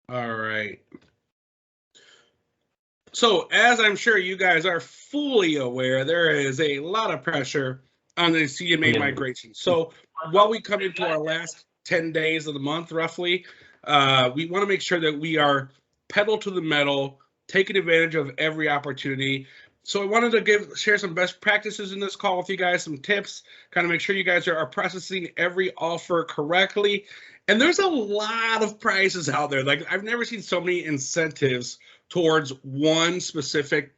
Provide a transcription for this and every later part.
All right. So as I'm sure you guys are fully aware, there is a lot of pressure on the CDMA migration. So while we come into our last 10 days of the month, roughly, we want to make sure that we are pedal to the metal, taking advantage of every opportunity. So I wanted to share some best practices in this call with you guys, some tips, kind of make sure you guys are processing every offer correctly. And there's a lot of prices out there. Like I've never seen so many incentives towards one specific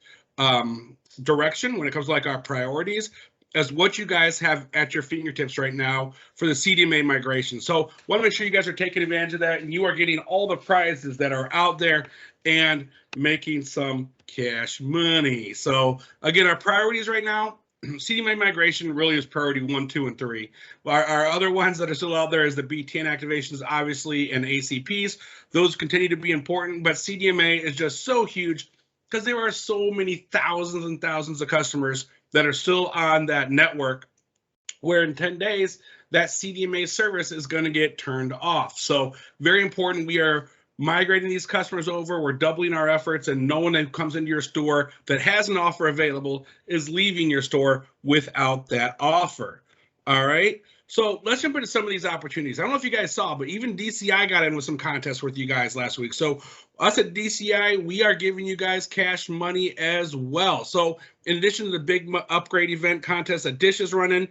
direction when it comes to like our priorities as what you guys have at your fingertips right now for the CDMA migration. So want to make sure you guys are taking advantage of that and you are getting all the prizes that are out there and making some cash money. So again, our priorities right now, CDMA migration really is priority 1, 2, and 3. Our other ones that are still out there is the B10 activations, obviously, and ACPs. Those continue to be important, but CDMA is just so huge because there are so many thousands and thousands of customers that are still on that network where in 10 days, that CDMA service is going to get turned off. So very important. We are migrating these customers over. We're doubling our efforts, and no one that comes into your store that has an offer available is leaving your store without that offer. All right. So let's jump into some of these opportunities. I don't know if you guys saw, but even DCI got in with some contests with you guys last week. So us at DCI, we are giving you guys cash money as well. So in addition to the big upgrade event contest that Dish is running,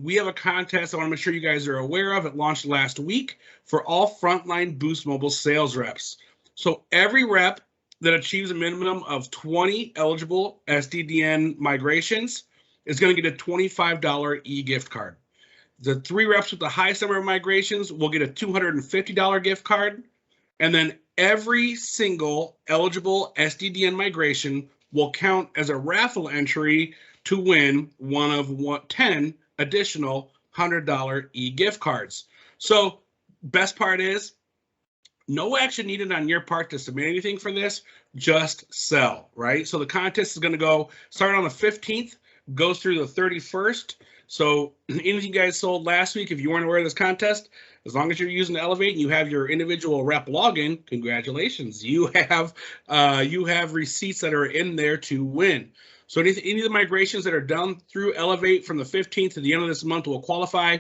we have a contest I want to make sure you guys are aware of. It launched last week for all frontline Boost Mobile sales reps. So every rep that achieves a minimum of 20 eligible SDDN migrations is going to get a $25 e-gift card. The 3 reps with the highest number of migrations will get a $250 gift card. And then every single eligible SDDN migration will count as a raffle entry to win one of 10 additional $100 e-gift cards. So best part is no action needed on your part to submit anything for this, just sell, right? So the contest is going to go start on the 15th, goes through the 31st. So anything you guys sold last week, if you weren't aware of this contest, as long as you're using Elevate and you have your individual rep login, congratulations. You have receipts that are in there to win. So any of the migrations that are done through Elevate from the 15th to the end of this month will qualify.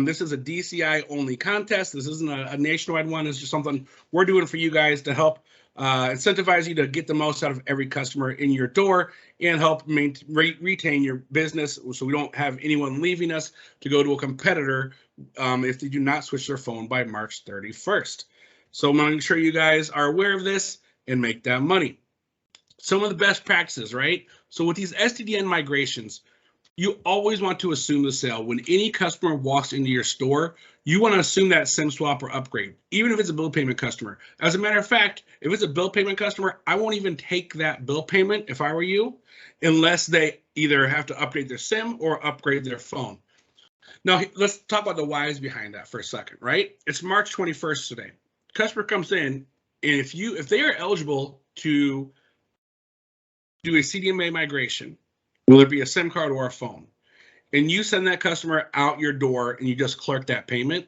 This is a DCI only contest. This isn't a nationwide one. It's just something we're doing for you guys to help incentivize you to get the most out of every customer in your door and help retain your business so we don't have anyone leaving us to go to a competitor if they do not switch their phone by March 31st. So I'm making sure you guys are aware of this and make that money. Some of the best practices, right? So with these SDDN migrations, you always want to assume the sale. When any customer walks into your store, you want to assume that SIM swap or upgrade, even if it's a bill payment customer. As a matter of fact, if it's a bill payment customer, I won't even take that bill payment if I were you, unless they either have to update their SIM or upgrade their phone. Now, let's talk about the whys behind that for a second, right? It's March 21st today. Customer comes in, and if they are eligible to do a CDMA migration, whether it be a SIM card or a phone, and you send that customer out your door and you just clerk that payment,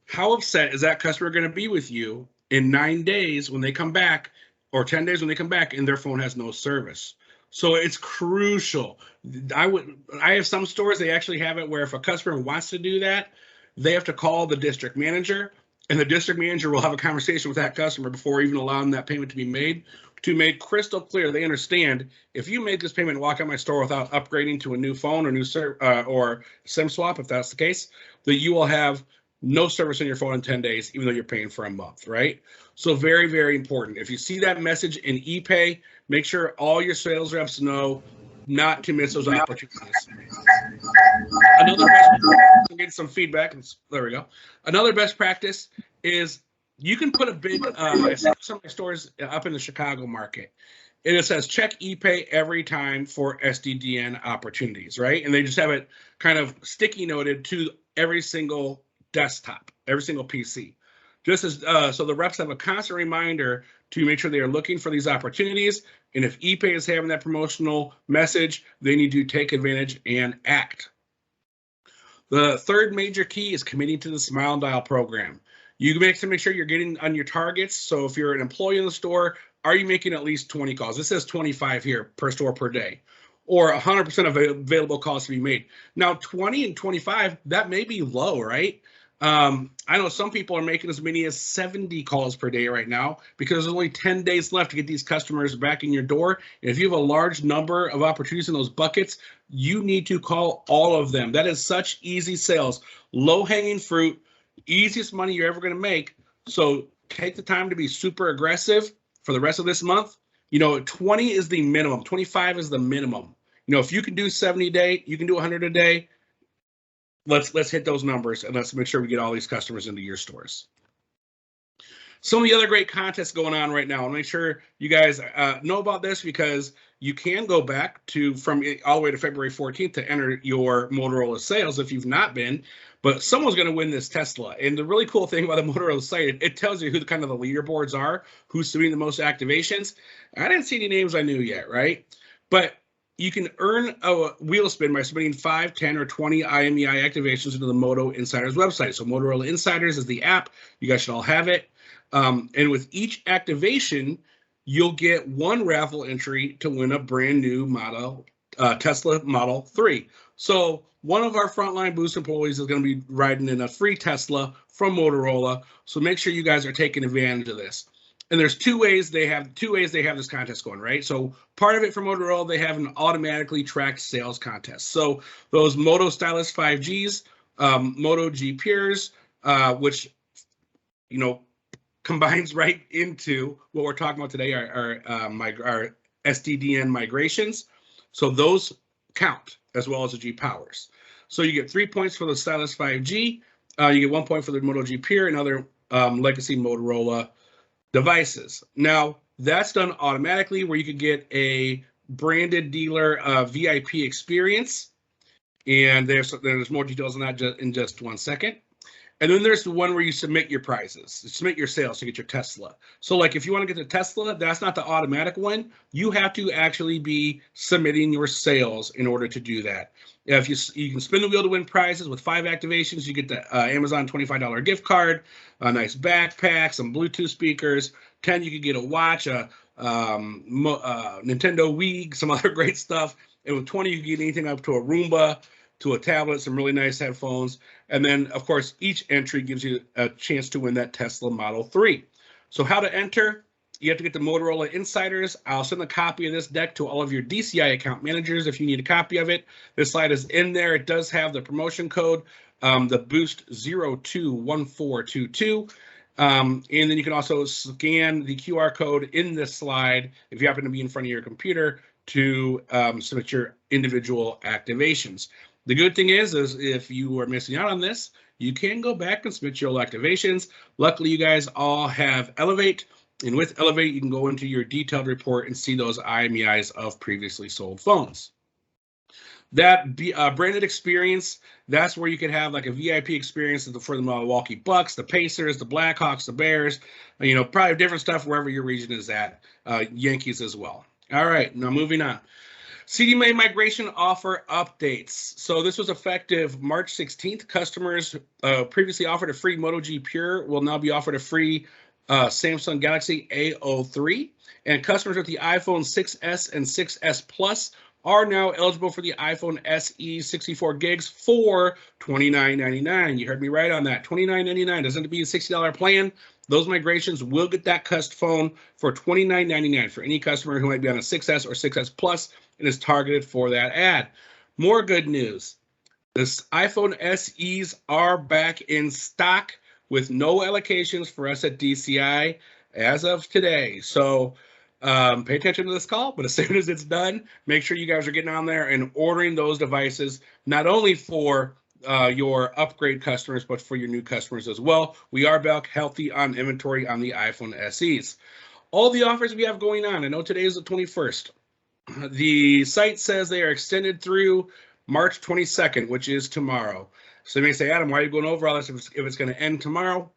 how upset is that customer going to be with you in 9 days when they come back, or 10 days when they come back and their phone has no service? So it's crucial. I have some stores, they actually have it where if a customer wants to do that, they have to call the district manager, and the district manager will have a conversation with that customer before even allowing that payment to be made, to make crystal clear they understand if you make this payment and walk out my store without upgrading to a new phone or SIM swap, if that's the case, that you will have no service on your phone in 10 days, even though you're paying for a month, right? So very, very important. If you see that message in ePay, make sure all your sales reps know not to miss those opportunities. Another best practice, get some feedback. There we go. Another best practice is you can put a big, some of my stores up in the Chicago market, and it says check ePay every time for SDDN opportunities, right? And they just have it kind of sticky noted to every single desktop, every single PC. Just as so the reps have a constant reminder to make sure they are looking for these opportunities. And if ePay is having that promotional message, they need to take advantage and act. The third major key is committing to the Smile and Dial program. You make sure you're getting on your targets. So if you're an employee in the store, are you making at least 20 calls? This says 25 here per store per day, or 100% of available calls to be made. Now, 20 and 25, that may be low, right? I know some people are making as many as 70 calls per day right now because there's only 10 days left to get these customers back in your door. And if you have a large number of opportunities in those buckets, you need to call all of them. That is such easy sales, low-hanging fruit, easiest money you're ever going to make. So take the time to be super aggressive for the rest of this month. 20 is the minimum. 25 is the minimum. If you can do 70 a day, you can do 100 a day. Let's hit those numbers and let's make sure we get all these customers into your stores. Some of the other great contests going on right now. I'll make sure you guys know about this because you can go back from all the way to February 14th to enter your Motorola sales if you've not been. But someone's going to win this Tesla. And the really cool thing about the Motorola site, it tells you who the leaderboards are, who's doing the most activations. I didn't see any names I knew yet, right? But you can earn a wheel spin by submitting 5, 10, or 20 IMEI activations into the Moto Insiders website. So Motorola Insiders is the app. You guys should all have it. And with each activation, you'll get one raffle entry to win a brand new Tesla Model 3. So one of our frontline Boost employees is going to be riding in a free Tesla from Motorola. So make sure you guys are taking advantage of this. And there's two ways they have this contest going, right? So part of it for Motorola, they have an automatically tracked sales contest. So those Moto Stylus 5Gs, Moto G Pures, which combines right into what we're talking about today, our SDDN migrations. So those count as well as the G Powers. So you get 3 points for the Stylus 5G, you get 1 point for the Moto G Pure and other legacy Motorola devices. Now, that's done automatically where you could get a branded dealer VIP experience. And there's more details on that in just 1 second. And then there's the one where you submit your prizes, submit your sales to get your Tesla. So like if you want to get the Tesla, that's not the automatic one. You have to actually be submitting your sales in order to do that. If you can spin the wheel to win prizes with 5 activations, you get the Amazon $25 gift card, a nice backpack, some Bluetooth speakers. 10, you could get a watch, a Nintendo Wii, some other great stuff. And with 20, you can get anything up to a Roomba, to a tablet, some really nice headphones. And then, of course, each entry gives you a chance to win that Tesla Model 3. So how to enter? You have to get the Motorola Insiders. I'll send a copy of this deck to all of your DCI account managers if you need a copy of it. This slide is in there. It does have the promotion code, the Boost 021422. And then you can also scan the QR code in this slide if you happen to be in front of your computer to submit your individual activations. The good thing is if you are missing out on this, you can go back and submit your activations. Luckily, you guys all have Elevate. And with Elevate, you can go into your detailed report and see those IMEIs of previously sold phones. That branded experience, that's where you can have like a VIP experience for the Milwaukee Bucks, the Pacers, the Blackhawks, the Bears, probably different stuff wherever your region is at, Yankees as well. All right, now moving on. CDMA migration offer updates. So this was effective March 16th. Customers previously offered a free Moto G Pure will now be offered a free Samsung Galaxy A03. And customers with the iPhone 6S and 6S Plus are now eligible for the iPhone SE 64 gigs for $29.99. You heard me right on that. $29.99. Doesn't have to be a $60 plan. Those migrations will get that custom phone for $29.99 for any customer who might be on a 6S or 6S Plus and is targeted for that ad. More good news. This iPhone SEs are back in stock with no allocations for us at DCI as of today. So pay attention to this call, but as soon as it's done, make sure you guys are getting on there and ordering those devices, not only for your upgrade customers, but for your new customers as well. We are back healthy on inventory on the iPhone SEs. All the offers we have going on, I know today is the 21st. The site says they are extended through March 22nd, which is tomorrow. So you may say, Adam, why are you going over all this if it's going to end tomorrow?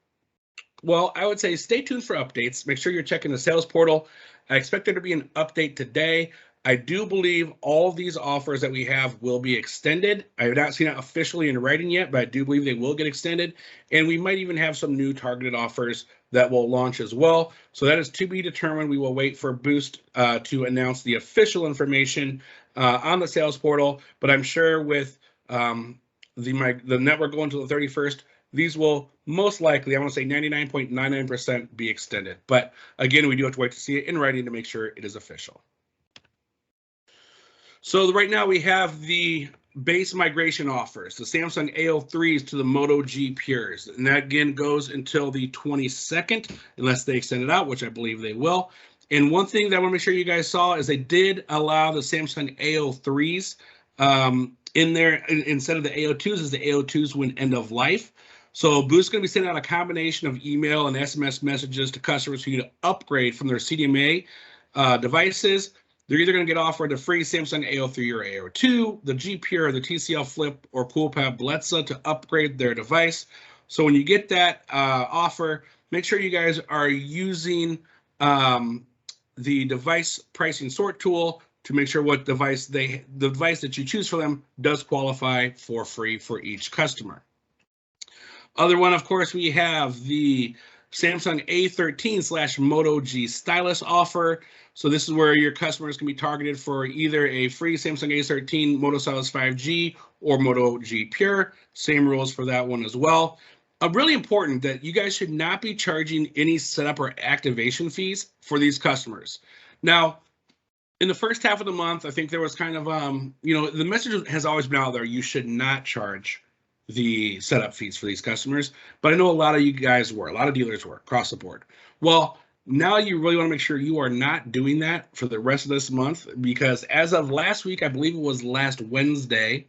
Well, I would say stay tuned for updates. Make sure you're checking the sales portal. I expect there to be an update today. I do believe all of these offers that we have will be extended. I have not seen it officially in writing yet, but I do believe they will get extended. And we might even have some new targeted offers that will launch as well. So that is to be determined. We will wait for Boost to announce the official information on the sales portal. But I'm sure with the network going to the 31st, these will most likely, I want to say 99.99% be extended. But again, we do have to wait to see it in writing to make sure it is official. So right now we have the base migration offers, the Samsung A03s to the Moto G Pures. And that again goes until the 22nd, unless they extend it out, which I believe they will. And one thing that I want to make sure you guys saw is they did allow the Samsung A03s in there. Instead of the A02s, as the A02s went end of life. So Boost is going to be sending out a combination of email and SMS messages to customers who need to upgrade from their CDMA devices. They're either going to get offered a free Samsung A03 or A02, the G Pure, the TCL Flip, or CoolPad Blitza to upgrade their device. So when you get that offer, make sure you guys are using the device pricing sort tool to make sure what device the device that you choose for them does qualify for free for each customer. Other one, of course, we have the Samsung A13/Moto G Stylus offer. So this is where your customers can be targeted for either a free Samsung A13 Moto Stylus 5G or Moto G Pure. Same rules for that one as well. Really important that you guys should not be charging any setup or activation fees for these customers. Now, in the first half of the month, I think there was kind of, the message has always been out there. You should not charge the setup fees for these customers. But I know a lot of you guys were, a lot of dealers were across the board. Well, now you really want to make sure you are not doing that for the rest of this month, because as of last week, I believe it was last Wednesday,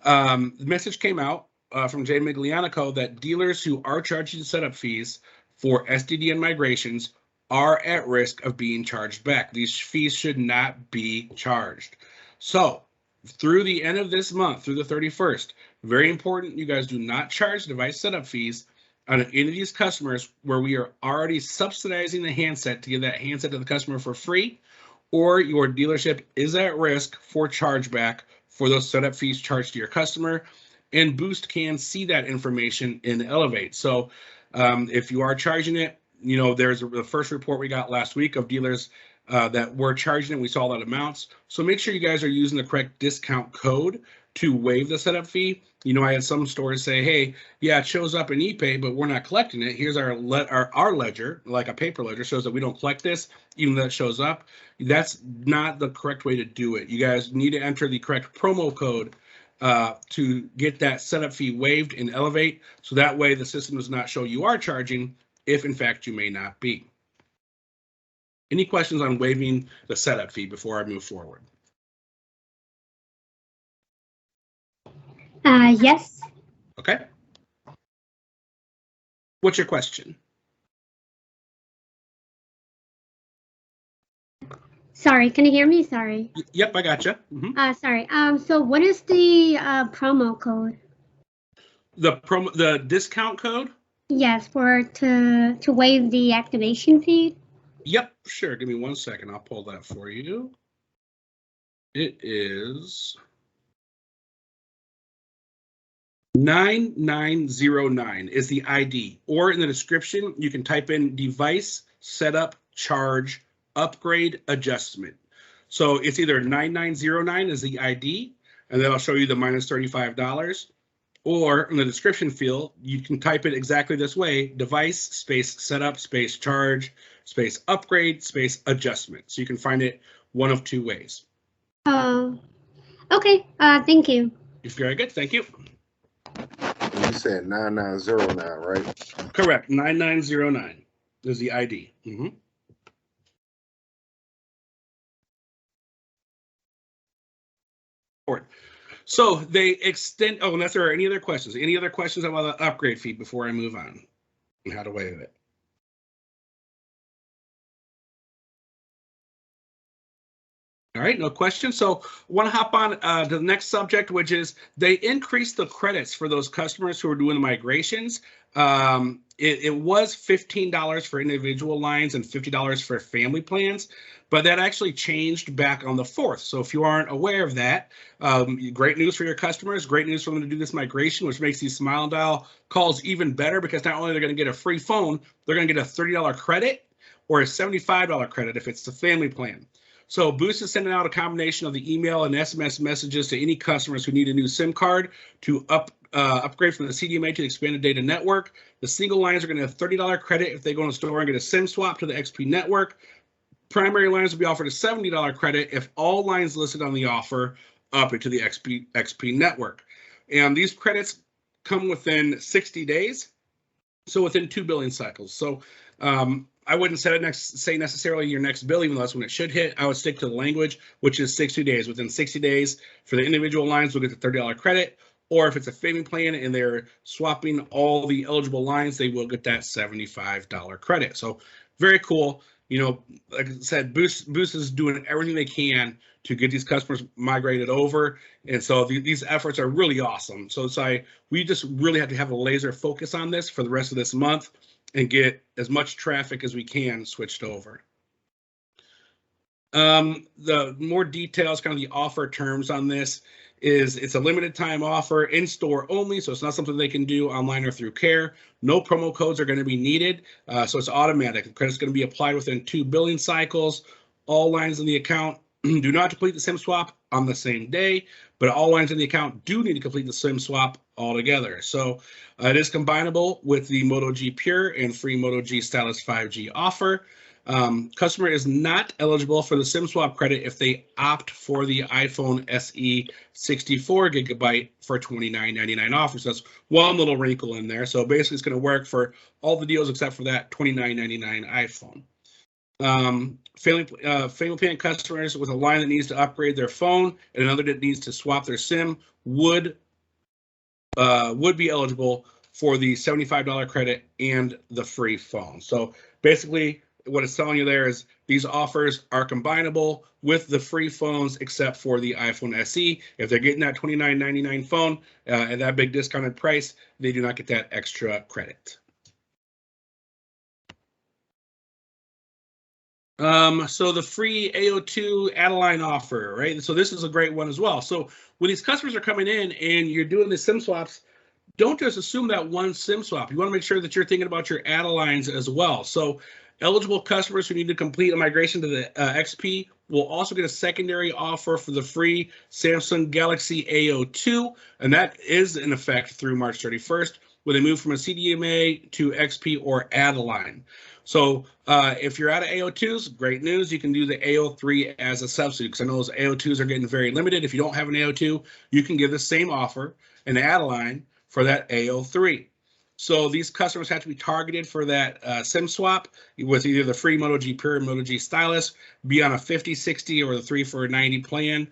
the message came out from Jay Miglianico that dealers who are charging setup fees for SDDN migrations are at risk of being charged back. These fees should not be charged. So through the end of this month, through the 31st, very important, you guys do not charge device setup fees on any of these customers where we are already subsidizing the handset to give that handset to the customer for free, or your dealership is at risk for chargeback for those setup fees charged to your customer. And Boost can see that information in Elevate. So if you are charging it, there's the first report we got last week of dealers that were charging it. We saw that amounts. So make sure you guys are using the correct discount code to waive the setup fee. I had some stores say, hey, yeah, it shows up in ePay, but we're not collecting it. Here's our ledger, like a paper ledger, shows that we don't collect this, even though it shows up. That's not the correct way to do it. You guys need to enter the correct promo code to get that setup fee waived in Elevate. So that way the system does not show you are charging if in fact you may not be. Any questions on waiving the setup fee before I move forward? Yes. Okay. What's your question? Sorry, can you hear me? Sorry. Yep, I gotcha. Sorry. So what is the promo code? The discount code? Yes, to waive the activation fee. Yep, sure. Give me 1 second. I'll pull that for you. It is 9909 is the ID, or in the description, you can type in device setup charge upgrade adjustment. So it's either 9909 is the ID, and then I'll show you the minus $35, or in the description field, you can type it exactly this way: device space setup space charge space upgrade space adjustment. So you can find it one of two ways. Okay. Thank you. Very good. Thank you. You said 9909, right? Correct. 9909 is the ID. So they extend. Oh, unless there are any other questions. Any other questions about the upgrade fee before I move on and how to waive it? All right, no questions. So I want to hop on to the next subject, which is they increased the credits for those customers who are doing the migrations. it was $15 for individual lines and $50 for family plans, but that actually changed back on the 4th. So if you aren't aware of that, great news for your customers, great news for them to do this migration, which makes these Smile Dial calls even better, because not only are they going to get a free phone, they're going to get a $30 credit or a $75 credit if it's the family plan. So Boost is sending out a combination of the email and SMS messages to any customers who need a new SIM card to upgrade from the CDMA to the expanded data network. The single lines are going to have $30 credit if they go in the store and get a SIM swap to the XP network. Primary lines will be offered a $70 credit if all lines listed on the offer up into the XP network. And these credits come within 60 days, so within 2 billing cycles. So I wouldn't say necessarily your next bill, even though that's when it should hit. I would stick to the language, which is 60 days. Within 60 days for the individual lines, we'll get the $30 credit. Or if it's a family plan and they're swapping all the eligible lines, they will get that $75 credit. So very cool. You know, like I said, Boost is doing everything they can to get these customers migrated over. And so these efforts are really awesome. So it's like, we just really have to have a laser focus on this for the rest of this month and get as much traffic as we can switched over. The more details, kind of the offer terms on this is it's a limited time offer, in store only, so it's not something they can do online or through care. No promo codes are going to be needed, so it's automatic. The credit's going to be applied within 2 billing cycles. All lines in the account do not complete the SIM swap on the same day, but all lines in the account do need to complete the SIM swap altogether. So it is combinable with the Moto G Pure and free Moto G Stylus 5G offer. Customer is not eligible for the SIM swap credit if they opt for the iPhone SE 64 gigabyte for $29.99 offer. So that's one little wrinkle in there. So basically, it's going to work for all the deals except for that $29.99 iPhone. Family plan customers with a line that needs to upgrade their phone and another that needs to swap their SIM would be eligible for the $75 credit and the free phone. So basically, what it's telling you there is these offers are combinable with the free phones except for the iPhone SE. If they're getting that $29.99 phone at that big discounted price, they do not get that extra credit. So the free AO2 add-a-line offer, right? So this is a great one as well. So when these customers are coming in and you're doing the SIM swaps, don't just assume that one SIM swap. You want to make sure that you're thinking about your add-a-lines as well. So eligible customers who need to complete a migration to the XP will also get a secondary offer for the free Samsung Galaxy AO2, and that is in effect through March 31st when they move from a CDMA to XP or add-a-line. So if you're out of AO2s, great news. You can do the AO3 as a substitute, because I know those AO2s are getting very limited. If you don't have an AO2, you can give the same offer, an add-a-line, for that AO3. So these customers have to be targeted for that SIM swap with either the free Moto G Pure or Moto G Stylus, be on a 50, 60, or the 3 for 90 plan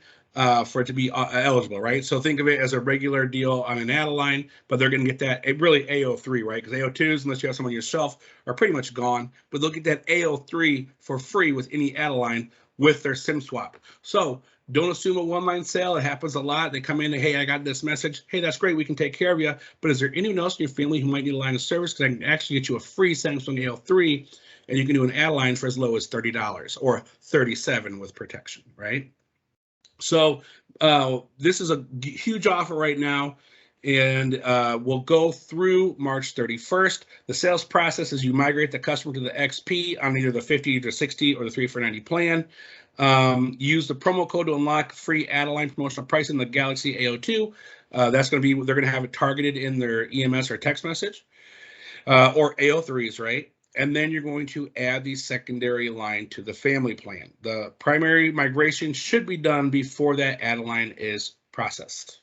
for it to be eligible, right? So think of it as a regular deal on an add-a-line, but they're going to get that really AO3, right? Because AO2s, unless you have some on your shelf, are pretty much gone, but they'll get that AO3 for free with any add-a-line with their SIM swap. So don't assume a one-line sale. It happens a lot. They come in and, hey, I got this message. Hey, that's great. We can take care of you. But is there anyone else in your family who might need a line of service? Because I can actually get you a free Samsung AO3, and you can do an add-line for as low as $30 or $37 with protection, right? So this is a huge offer right now, and we'll go through March 31st. The sales process is you migrate the customer to the XP on either the 50 to 60 or the 3 for 90 plan. Use the promo code to unlock free add-a-line promotional pricing in the Galaxy AO2. That's going to be, they're going to have it targeted in their EMS or text message, or AO3s, right? And then you're going to add the secondary line to the family plan. The primary migration should be done before that add-a-line is processed.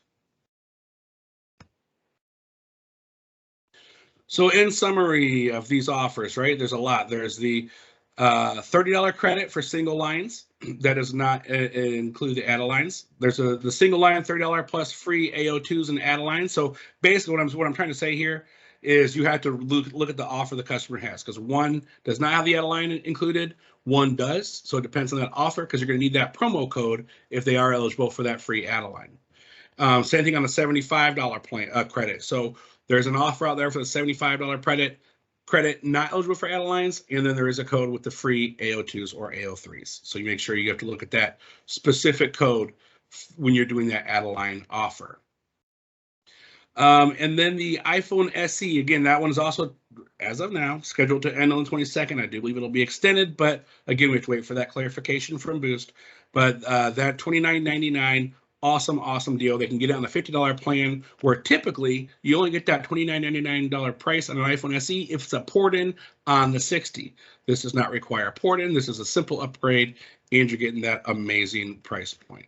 So in summary of these offers, right, there's a lot. There's the $30 credit for single lines. That does not include the add-a-lines. There's the single line $30 plus free AO2s and add-a-lines. So basically what I'm trying to say here is you have to look at the offer the customer has, because one does not have the add-a-line included, one does. So it depends on that offer, because you're going to need that promo code if they are eligible for that free add-a-line. Same thing on the $75 plan, credit. So there's an offer out there for the $75 credit. credit not eligible for add-a-lines, and then there is a code with the free AO2s or AO3s. So you make sure you have to look at that specific code when you're doing that add-a-line offer. And then the iPhone SE, again, that one is also, as of now, scheduled to end on the 22nd. I do believe it'll be extended, but again, we have to wait for that clarification from Boost. But that $29.99, awesome deal. They can get it on the $50 plan, where typically you only get that $29.99 price on an iPhone SE if it's a port-in on the 60. This does not require a port-in. This is a simple upgrade, and you're getting that amazing price point.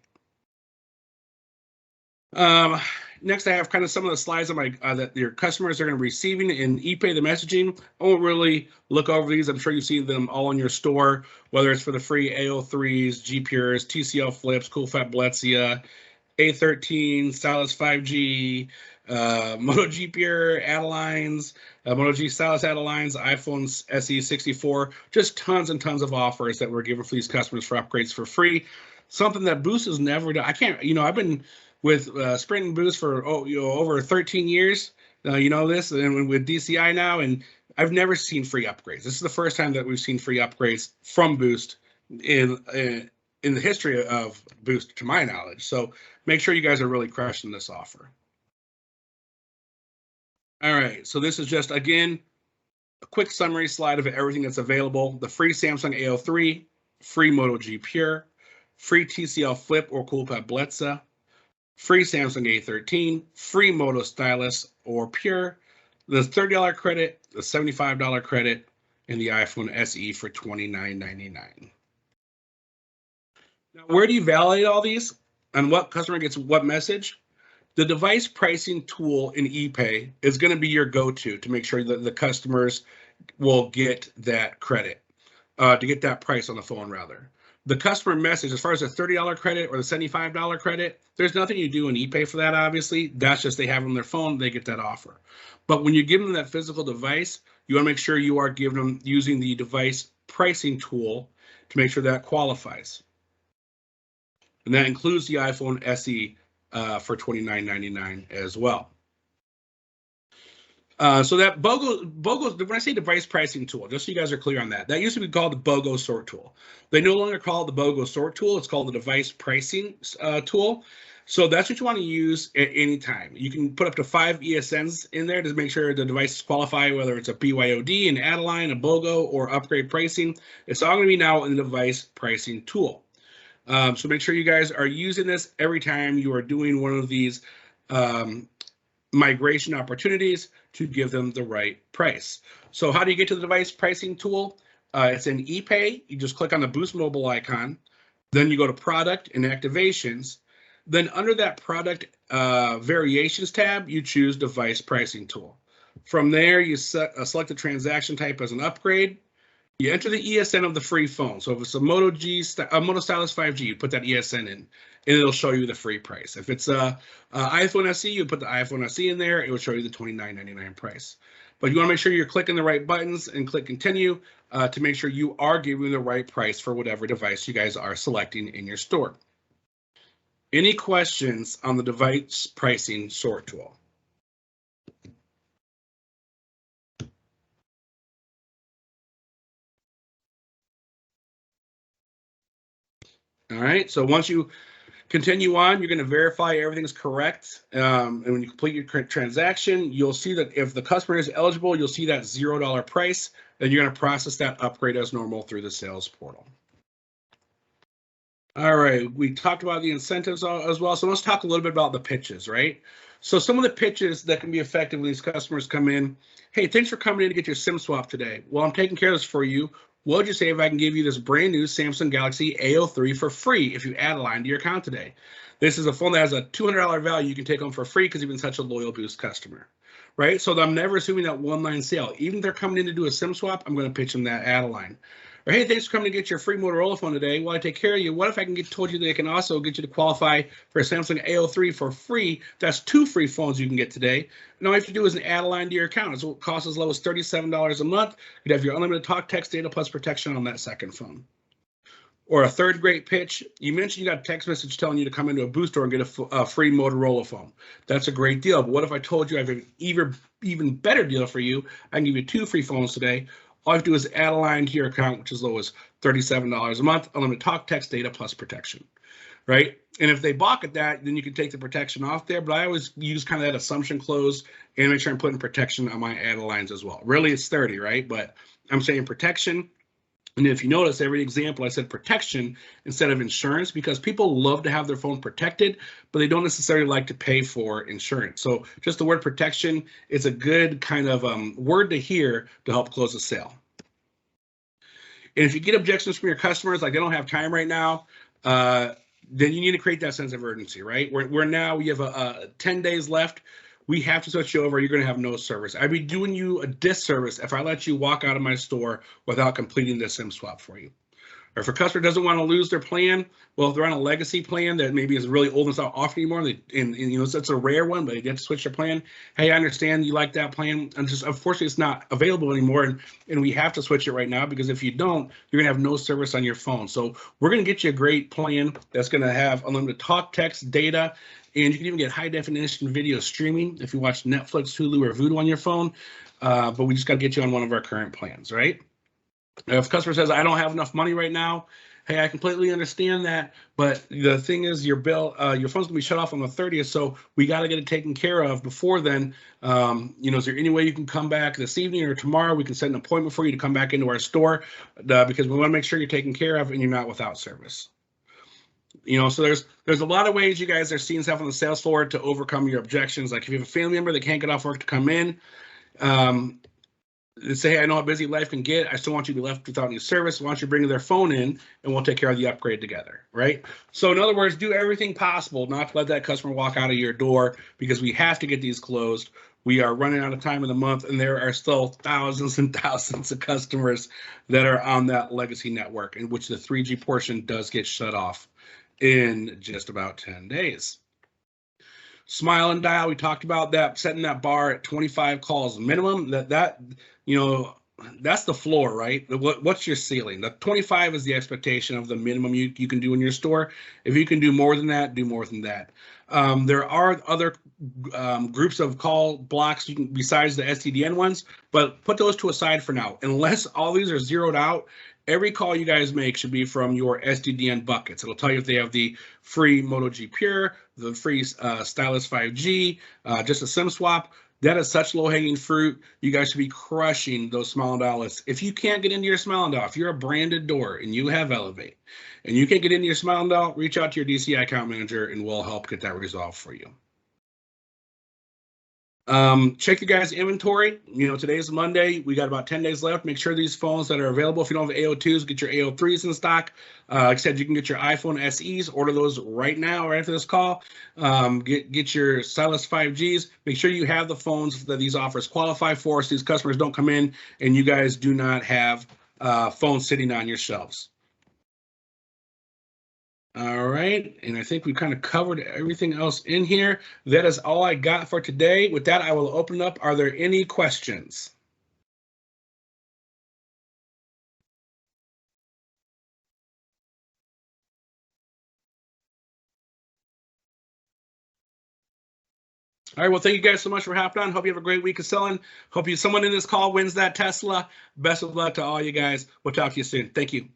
Next, I have kind of some of the slides on my that your customers are going to be receiving in ePay, the messaging. I won't really look over these. I'm sure you see them all in your store, whether it's for the free AO3s, G-Pures, TCL Flips, CoolFat Blitzia, A13, Stylus 5G, Moto G-Pure add-a-lines, Moto G Stylus add-a-lines, iPhone SE 64, just tons and tons of offers that we're giving for these customers for upgrades for free. Something that Boost has never done. I can't, I've been with Sprint and Boost for over 13 years, this, and with DCI now, and I've never seen free upgrades. This is the first time that we've seen free upgrades from Boost in the history of Boost, to my knowledge. So make sure you guys are really crushing this offer. All right, so this is just, again, a quick summary slide of everything that's available. The free Samsung AO3, free Moto G Pure, free TCL Flip or CoolPad Blitzia, free Samsung A13, free Moto Stylus or Pure, the $30 credit, the $75 credit, and the iPhone SE for $29.99. Now, where do you validate all these? And what customer gets what message? The device pricing tool in ePay is going to be your go-to to make sure that the customers will get that credit, to get that price on the phone, rather. The customer message, as far as the $30 credit or the $75 credit, there's nothing you do in ePay for that, obviously. That's just they have on their phone, they get that offer. But when you give them that physical device, you want to make sure you are giving them using the device pricing tool to make sure that qualifies. And that includes the iPhone SE for $29.99 as well. So that BOGO, when I say device pricing tool, just so you guys are clear on that, that used to be called the BOGO sort tool. They no longer call it the BOGO sort tool. It's called the device pricing tool. So that's what you want to use at any time. You can put up to 5 ESNs in there to make sure the devices qualify, whether it's a BYOD, an add-a-line, a BOGO, or upgrade pricing. It's all going to be now in the device pricing tool. So make sure you guys are using this every time you are doing one of these migration opportunities to give them the right price. So how do you get to the device pricing tool? It's in ePay. You just click on the Boost Mobile icon. Then you go to Product and Activations. Then under that Product Variations tab, you choose Device Pricing Tool. From there, you select the transaction type as an upgrade. You enter the ESN of the free phone. So if it's a Moto Stylus 5G, you put that ESN in, and it'll show you the free price. If it's a iPhone SE, you put the iPhone SE in there. It will show you the $29.99 price. But you want to make sure you're clicking the right buttons and click Continue to make sure you are giving the right price for whatever device you guys are selecting in your store. Any questions on the device pricing sort tool? All right, so once you continue on, you're going to verify everything's correct. And when you complete your transaction, you'll see that if the customer is eligible, you'll see that $0 price. Then you're going to process that upgrade as normal through the sales portal. All right, we talked about the incentives as well. So let's talk a little bit about the pitches, right? So some of the pitches that can be effective when these customers come in. Hey, thanks for coming in to get your SIM swap today. Well, I'm taking care of this for you. What would you say if I can give you this brand new Samsung Galaxy A03 for free if you add a line to your account today? This is a phone that has a $200 value you can take home for free because you've been such a loyal Boost customer, right? So I'm never assuming that one-line sale. Even if they're coming in to do a SIM swap, I'm going to pitch them that add a line. Or, hey, thanks for coming to get your free Motorola phone today. Well, I take care of you. What if I can told you that I can also get you to qualify for a Samsung A03 for free? That's 2 free phones you can get today. And all you have to do is add a line to your account. So it costs as low as $37 a month. You'd have your unlimited talk, text, data, plus protection on that second phone. Or a third great pitch, you mentioned you got a text message telling you to come into a booth store and get a free Motorola phone. That's a great deal. But what if I told you I have an even better deal for you? I can give you 2 free phones today. All you have to do is add a line to your account, which is as low as $37 a month, unlimited talk, text, data, plus protection, right? And if they balk at that, then you can take the protection off there. But I always use kind of that assumption close and make sure I'm putting protection on my add lines as well. Really, it's 30, right? But I'm saying protection. And if you notice, every example I said protection instead of insurance, because people love to have their phone protected, but they don't necessarily like to pay for insurance. So just the word protection is a good kind of word to hear to help close a sale. And if you get objections from your customers, like they don't have time right now, then you need to create that sense of urgency, right? We're now, we have 10 days left. We have to switch you over. You're going to have no service. I'd be doing you a disservice if I let you walk out of my store without completing the SIM swap for you. Or if a customer doesn't want to lose their plan, well, if they're on a legacy plan that maybe is really old and it's not offered anymore, and you know, it's a rare one, but they get to switch their plan. Hey, I understand you like that plan, and just unfortunately it's not available anymore, and we have to switch it right now, because if you don't, you're gonna have no service on your phone. So we're gonna get you a great plan that's gonna have unlimited talk, text, data, and you can even get high definition video streaming if you watch Netflix, Hulu, or Vudu on your phone. But we just got to get you on one of our current plans, right? If a customer says, I don't have enough money right now, hey, I completely understand that. But the thing is, your bill, your phone's gonna be shut off on the 30th, so we got to get it taken care of before then. You know, is there any way you can come back this evening or tomorrow? We can set an appointment for you to come back into our store because we want to make sure you're taken care of and you're not without service. You know, so there's a lot of ways you guys are seeing stuff on the sales floor to overcome your objections. Like if you have a family member that can't get off work to come in, say, hey, I know how busy life can get. I still want you to be left without any service. Why don't you bring their phone in and we'll take care of the upgrade together, right? So in other words, do everything possible not to let that customer walk out of your door, because we have to get these closed. We are running out of time in the month, and there are still thousands and thousands of customers that are on that legacy network, in which the 3G portion does get shut off in just about 10 days. Smile and dial, we talked about that, setting that bar at 25 calls minimum. That you know, that's the floor, right? What's your ceiling? The 25 is the expectation of the minimum you can do in your store. If you can do more than that, do more than that. There are other groups of call blocks you can, besides the STDN ones, but put those to a side for now. Unless all these are zeroed out, every call you guys make should be from your STDN buckets. It'll tell you if they have the free Moto G Pure, the free Stylus 5G, just a SIM swap. That is such low-hanging fruit. You guys should be crushing those Smile and Dial lists. If you can't get into your Smile and Dial, if you're a branded door and you have Elevate, and you can't get into your Smile and Dial, reach out to your DCI account manager and we'll help get that resolved for you. Check your guys' inventory. You know, today's Monday. We got about 10 days left. Make sure these phones that are available, if you don't have AO2s, get your AO3s in stock. Like I said, you can get your iPhone SEs. Order those right now, right after this call. Get your Stylus 5Gs. Make sure you have the phones that these offers qualify for, so these customers don't come in and you guys do not have phones sitting on your shelves. All right, and I think we kind of covered everything else in here. That is all I got for today. With that, I will open up. Are there any questions? All right, well, thank you guys so much for hopping on. Hope you have a great week of selling. Hope someone in this call wins that Tesla. Best of luck to all you guys. We'll talk to you soon. Thank you.